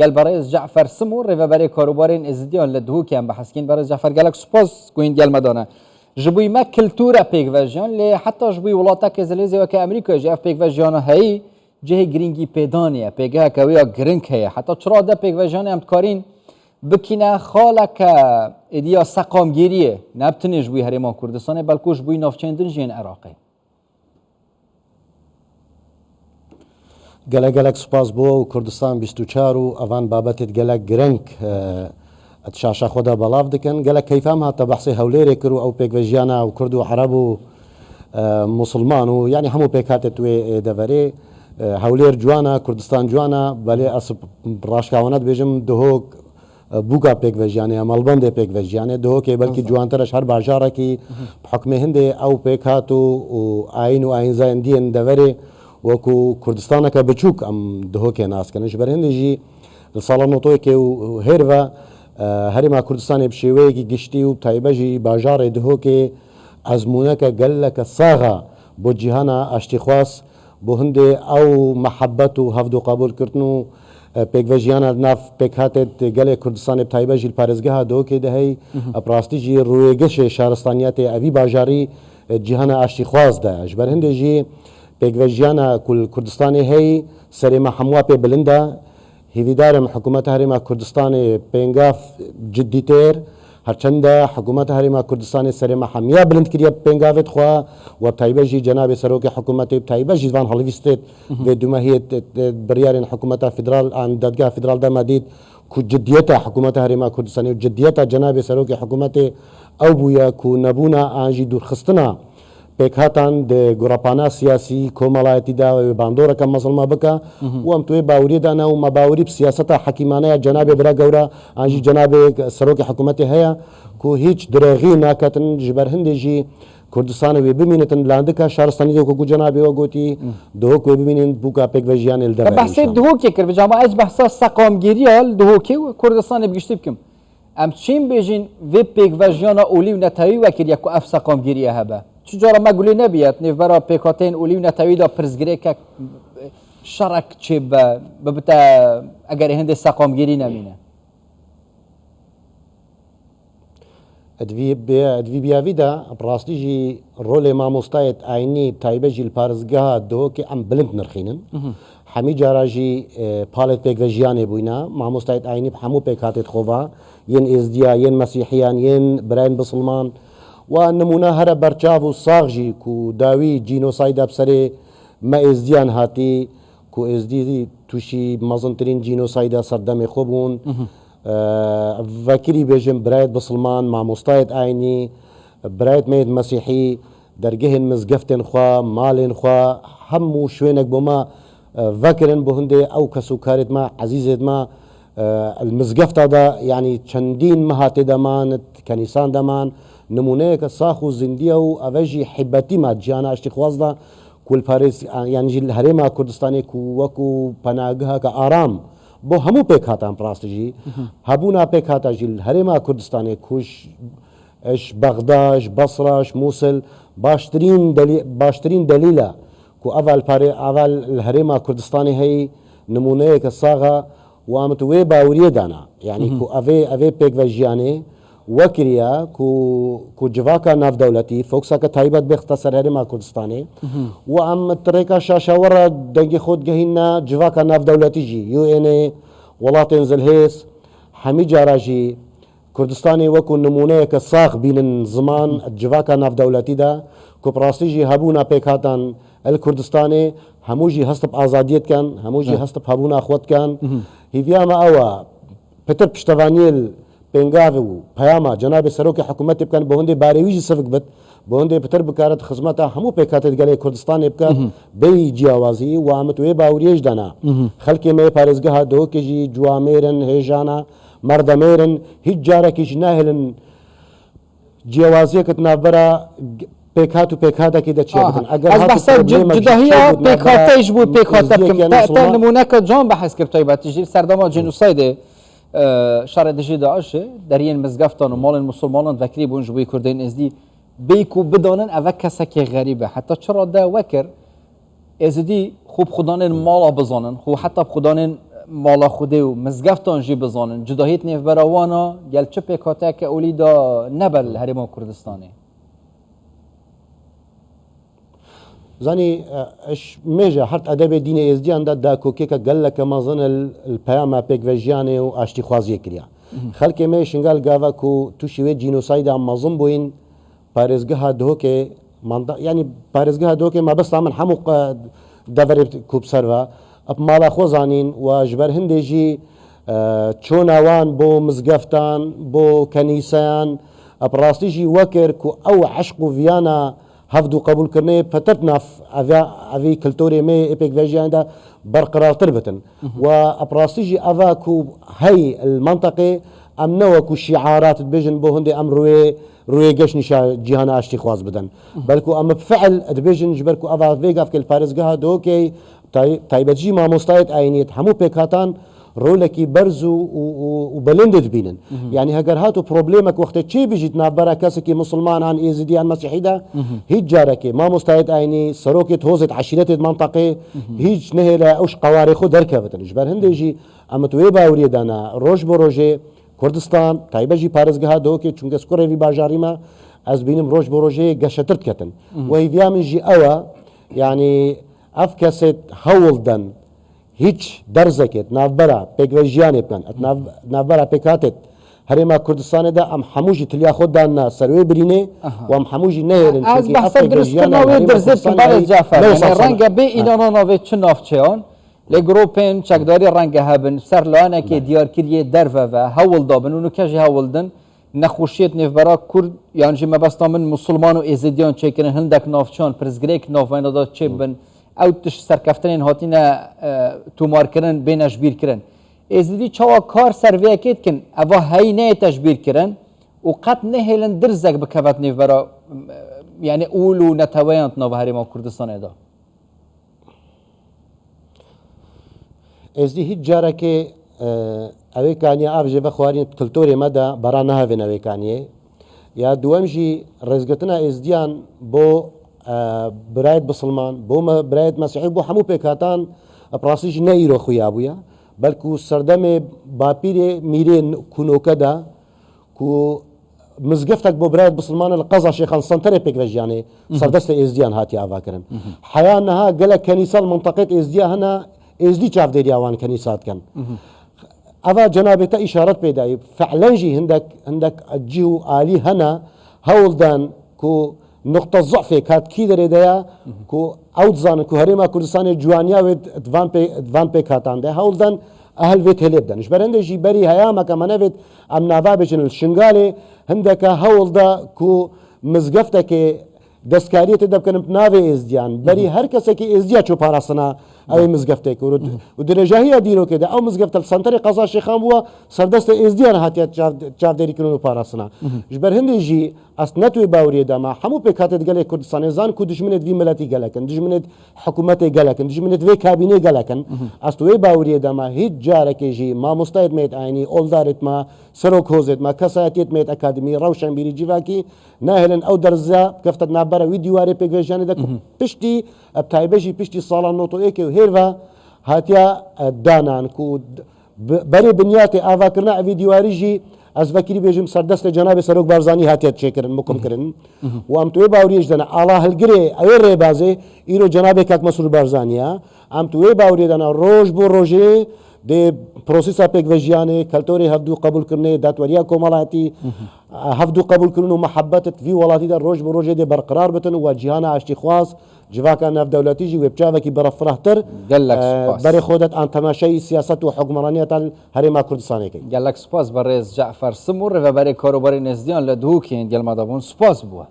قال برای جعفر سمو ریو برای کاروبارین ازدیان لدهو که هم بحث کن برای جعفر قالك سپاس کوین قال مدانه جبوی ما کلتورا پیک وجیان لی حتی جبوی ولاتا که زلیزی و که امریکا جاف پیک وجیان هایی جه گرینگی پیدانیه پیگه کویا گرینگ هیا حتی چرا ده پیک وجیان هم کارین بکینه خاله که ایدیا سقام گیریه نبتنی جبوی هریمان کردستانه بلکه جبوی نافچندن جین عراقی گلک سپاس بو کردستان 24 و اوان بابت گلک گرنگ اتشاشا خدا بلاف دکن گلک کیفام هاتا بحثی هولیر کرو او پیک وجیانا و کرد و عرب و مسلمان و یعنی همو پیکات توی دوره هولیر جوانا کردستان جوانا بله اصب راشکاوانت بیجم دهوک بوکا پیک وجیانه ملبند پیک وجیانه دهوک بلکه جوانترش هر بازاره کی حکم هنده او پیکات و آین زایندین دوره وكو كردستان كا بچوك ام دهوكي ناس كنش برهندجي الصالون نوتوكي وهيرفا هرما كردستان بشيويكي قشتي وبتايبجي باجار دهوكي ازمونك قلك الصاغه بو جهانا اشتخواص بو هندي او محبته هفدو قبول كرتنو پیک وجیانا ناف پیک هاتت گله کردستان بتايبجي البارزگاه دهوكي دهي ابراستيجي رويگش شهرستانيات اوي باجاري جهانا اشتخواص ده جبرهندجي پیک وجیانا کل کردستانی هی سری محموه پی بلنده هیویدارم حکومت هریما کردستان پینگاف جدی تر هرچنده حکومت هریما کردستان سری محمیه بلند کریه پینگافت خواه و بتایبجی جناب سروک حکومت بتایبجی وان هالویستت و دومهیت بریارین حکومت فدرال عن دادگاه فدرال ده مدید کو جدیت حکومت هریما کردستانی و جدیت جناب سروک حکومت او بویا کو نبونا آنجی دورخستنا پیکاتان د گروپانا سیاسی کومالایتی دا باندورا کم مسلمان بکا و ام توی باوری دانا و مباوری بسیاست حکیمانه جناب برا گورا آنجی جناب سروک حکومت هیا کو هیچ دراغی ناکتن جبر هندجی کردستان وی ببینن لاندکا شهرستانی دو کو جناب و گوتی دو کو ببینن بوکا پیک وجیان ال دبا بحث دو کی کر جامع از بحث سقام گیریال دو کی کردستان بگشت بکم ام چین بیجین وی پیک وجیان اولی و نتایی وکر یک اف سقام گیریه هبه چجورا ما قولي نبيت نيف برا بيكاتين قولي ونتاويدا برزگريكا شرك چه ببتا اگر هند سقام گيري نمينه ادوي بياويدا براستيجي رول ما مستايت عيني بتايبجي البارزگاه دو كي ام بلند نرخينن حمي جاراجي بالت بيك وجياني بوينا ما مستايت عيني بحمو بيكاتت خوفا ين ازديا ين مسيحيان ين براين بسلمان و نمونه هر برچاو و ساغجی کو داوی جینوساید بسره ما ازدیان هاتی کو ازدی توشی مزنترین جینوساید سردم خوبون وکری بیجم برایت بسلمان مع مستاید آینی برایت مید مسیحی درگهن مزگفتن خوا مالن خوا همو شوینک بما وکرن بهنده او کسو کارت ما عزیزت ما المزگفت دا يعني چندین مهات دمان کنیسان دمان نمونه که ساخو زندیه و اوجی حبتی ما جانا اشتخواز دا کل پاریس يعني جل هرما کردستانی کو وکو پناگها که آرام بو همو پیک هاتان پراستجی هبونا پیک هاتا جل هرما کردستانی کوش اش بغداش بصرش موصل باشترین دلیلا کو اول الهرما کردستانی هی نمونه که ساغا وامت وی باوریه دانا يعني كو افي بيك وجياني وكريا كو جواكا ناف دولتي فوكسا كتايبت باختصار هرما كردستاني وام تريكا شاشا ورا دنگي خود جهينا جواكا ناف دولتي جي يو ان اي ولاتين زلهيس حمي جاراجي كردستاني وكو نمونه كساخ بين زمان جواكا ناف دولتي دا كو براستيجي هبونا بيكاتان الكردستاني هموجي هستب آزاديت كان هموجي هستب هبونا اخوت كان هیویاما اوا پتر پشتوانیل پنگاوو پیاما جناب سروک حکومت بکن بهنده باریویج سفک بد بهنده پتر بکارت خدمتا همو پیکاتت گله کردستان بکن بی جیاوازی و آمد وی باوریج دانا خلکی می پارزگاه دو کجی جوامرن هیجانا مردمرن هیچ جاره کش نهلن جیاوازی کت نابرا پیکات و پیکاتا کی دچه بدن اگر از بحث جداهیا پیکاتش بود پیکاتا بکم تا نمونه که جان بحث کرد تایبات تجیر سردما جنوساید شر دجی داعشه در این مزگفتان و مال مسلمانان وکری بون جوی کردین ازدی بیکو بدانن اوه کسا که غریبه حتی چرا دا وکر ازدی خوب خدانن مالا بزانن خوب حتی خدانن مالا خوده و مزگفتان جی بزانن جداهیت نیف براوانا گل چه پیکاته که اولی دا نبل هرما کردستانه زاني اش ميجا حرت ادب دين ازديان دا كوكيكا قال لك ما ظن البياما بيك فيجياني واشتي خوازي كريا خلك مي شنغال غافا كو توشي جينوسايد ما ظن بوين بارزغها دوكي يعني بارزغها دوكي ما بس من حمق دفر كوب سرفا اب مالا خوزانين وجبر هندجي تشوناوان بو مزقفتان بو كنيسان اب راستيجي وكر كو او عشق فيانا هفدو قبول کرنے پترنا اوی کلتوری میں اپیک ویجیان دا برقرار تربتن و اپراستیجی اوا کو هی المنطقه امنوا كو شعارات تبيجن بو هندي ام روي قش نشا جهانا اشتي خواز بدن بلكو ام بفعل تبيجن جبركو افا فيغا في البارزغا دوكي تايبتجي ما مستايت عينيت همو بيكاتان رولكي برزو وبلندد بينن يعني هجر هاتو بروبليمك وقت تشي بيجيت نابرا كاسكي مسلمان عن ايزيديان مسيحي دا هيج جاركي ما مستعد عيني سروكي توزت عشيرات المنطقه هيج نهلا اوش قوارخو دركبتن جبر هندجي ام تويبا وريدانا روج بروجي كردستان تايبجي بارزغها دوكي چونكه سكوري في باجاريما از بينم روج بروجي قشترت كتن وهي من جي اوا يعني افكست هولدن هیچ درزکت نافبرا پیگویجیانی بکن نافبرا پیکاتت هرما کردستان دا ام حموجی تلیا خود دان سروی برینه و ام حموجی نهرن از بحث درست کنوی درزت کبار جعفر یعنی رنگ بی اینا نوی چه نافچهان لگروپین چکداری رنگ هبن سر لانه که دیار کریه درفه و هول دابن اونو کجی هولدن نخوشیت نفبرا کرد یعنی جی مبستا من مسلمان و ازیدیان چه کنن هندک نافچان پرزگریک ناف وینا دا چه بن او تش سرکفتنین هاتینا تومار کرن بین اجبیر کرن ازدی چوا کار سرویه کت کن اوا هی نه تجبیر کرن و قط نه هلن درزک بکوت نیف برا يعني اولو نتوانت نو هرما كردستان دا ازدی هیچ جاره که اوی کانیا آفجه بخوارین کلتوری مدا برا نهاوین اوی کانیه یا دوام جی رزگتنا ازدیان بو برايت بسلمان بو برايت مسيحي بو حمو بيكاتان براسيج نيرو خويا ابويا بلكو سردمي بابيري ميرين كونو كدا كو مزقفتك بو برايت بسلمان القضا شيخان سنتري بيك يعني سردست ازديان هاتي افا كرن حيانها قال كنيسه المنطقه ازديا هنا ازدي شاف ديريا وان كنيسات كان افا جنابته اشارات بيداي فعلا جي عندك الجيو الي هنا هولدان كو نقطة ضعف كات كيدر ديا كو اوتزان كو هريما كردستان جوانيا ود دفان بي كاتان ده هولدن اهل فيت هلبدن ايش برند جي بري هياما كمان فيت ام نافابجن الشنغالي هندك هولدا كو مزقفتك دستكاريه تدبكن بنافي ازديان بري هر كسه كي ازديا چو پاراسنا اي مزقفتك ودرجه هي ديرو كده او مزقفت السنتري قضا شيخان بو سردست ازديان هاتيا چاف ديري كنو پاراسنا جبر هندي جي اسنتو باوري دما حمو بكاتت قال كردستان زان كو دشمنت في ملتي قالكن دشمنت حكومتي قالكن دشمنت في كابينه قالكن استوي باوري دما هيج جارك جي ما مستعد ميت عيني اولدارت ما سروك هوزت ما كساتيت ميت اكاديمي روشن بيري جيفاكي ناهلن او درزا كفتت نابرا فيديو اري بيجان دك بشتي ابتايبجي بشتي صاله نوتو ايكي هيرفا هاتيا دانان كو بري بنياتي افا كرنا فيديو اريجي از فكري بيجم سردست جناب سروك بارزاني هاتيت شكرن مكم كرن وام توي باوريج دنا الله الجري اير بازي ايرو جناب كاك مسؤول بارزانيا ام توي باوري دنا روج بو روجي دي بروسيسا بيك فيجياني كالتوري هفدو قبول كرني داتوريا كومالاتي هفدو قبول كرنو محبتت في ولاتي دا روج بو روجي دي برقرار بتن وجهانا عشتي خواص جواكا ناف دولتي جي وبجافكي برفرهتر بري خودت ان تماشي سياسات وحكمرانيه هريما كردستاني قال لك سباس بريز جعفر سمور و بري كاروباري نزديان لدهوكين ديال مادابون سباس بوا